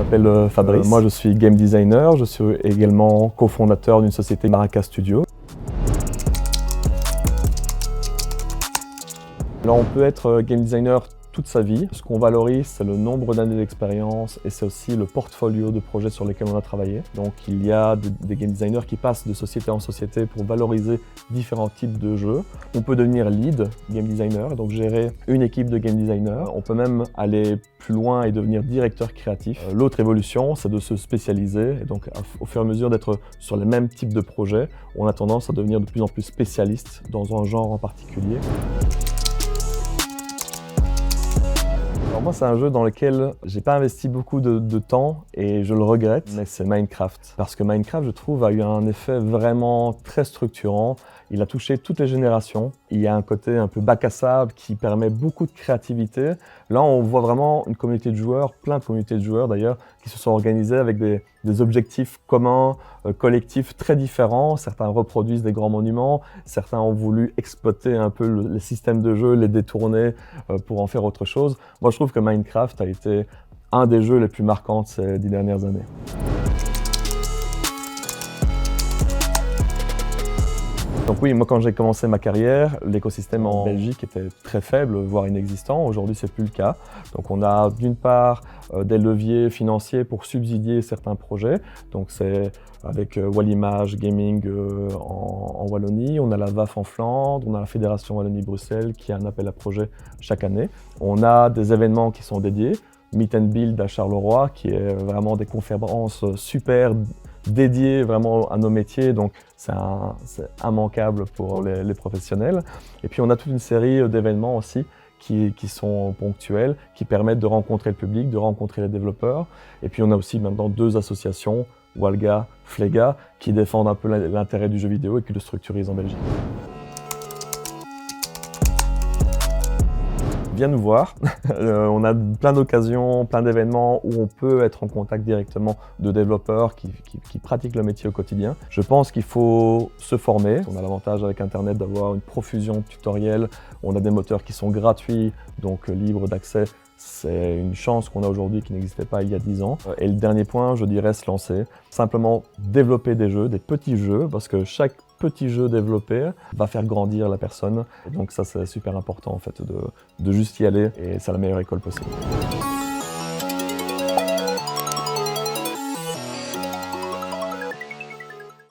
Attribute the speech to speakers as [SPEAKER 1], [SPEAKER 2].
[SPEAKER 1] m'appelle Fabrice. Moi, je suis game designer. Je suis également cofondateur d'une société Maracas Studio. Là, on peut être game designer toute sa vie. Ce qu'on valorise, c'est le nombre d'années d'expérience et c'est aussi le portfolio de projets sur lesquels on a travaillé. Donc, il y a des game designers qui passent de société en société pour valoriser différents types de jeux. On peut devenir lead game designer, donc gérer une équipe de game designers. On peut même aller plus loin et devenir directeur créatif. L'autre évolution, c'est de se spécialiser. Et donc, au fur et à mesure d'être sur les mêmes types de projets, on a tendance à devenir de plus en plus spécialiste dans un genre en particulier. Alors moi, c'est un jeu dans lequel j'ai pas investi beaucoup de temps et je le regrette, mais c'est Minecraft. Parce que Minecraft, je trouve, a eu un effet vraiment très structurant. Il a touché toutes les générations. Il y a un côté un peu bac à sable qui permet beaucoup de créativité. Là, on voit vraiment une communauté de joueurs, plein de communautés de joueurs d'ailleurs, qui se sont organisés avec des objectifs communs, collectifs très différents. Certains reproduisent des grands monuments, certains ont voulu exploiter un peu les systèmes de jeu, les détourner pour en faire autre chose. Moi, je trouve que Minecraft a été un des jeux les plus marquants de ces 10 dernières années. Donc oui, moi quand j'ai commencé ma carrière, l'écosystème en Belgique était très faible, voire inexistant. Aujourd'hui, c'est plus le cas. Donc on a d'une part des leviers financiers pour subsidier certains projets. Donc c'est avec Wallimage Gaming en Wallonie, on a la VAF en Flandre, on a la Fédération Wallonie-Bruxelles qui a un appel à projet chaque année. On a des événements qui sont dédiés. Meet and Build à Charleroi, qui est vraiment des conférences super dédiées vraiment à nos métiers, donc c'est immanquable pour les professionnels. Et puis on a toute une série d'événements aussi qui sont ponctuels, qui permettent de rencontrer le public, de rencontrer les développeurs. Et puis on a aussi maintenant 2 associations, Walga, Flega, qui défendent un peu l'intérêt du jeu vidéo et qui le structurisent en Belgique. Viens nous voir, on a plein d'occasions, plein d'événements où on peut être en contact directement de développeurs qui pratiquent le métier au quotidien. Je pense qu'il faut se former. On a l'avantage avec Internet d'avoir une profusion de tutoriels. On a des moteurs qui sont gratuits, donc libres d'accès. C'est une chance qu'on a aujourd'hui qui n'existait pas il y a 10 ans. Et le dernier point, je dirais se lancer. Simplement développer des jeux, des petits jeux, parce que chaque petit jeu développé va faire grandir la personne. Et donc ça, c'est super important en fait, de juste y aller et c'est la meilleure école possible.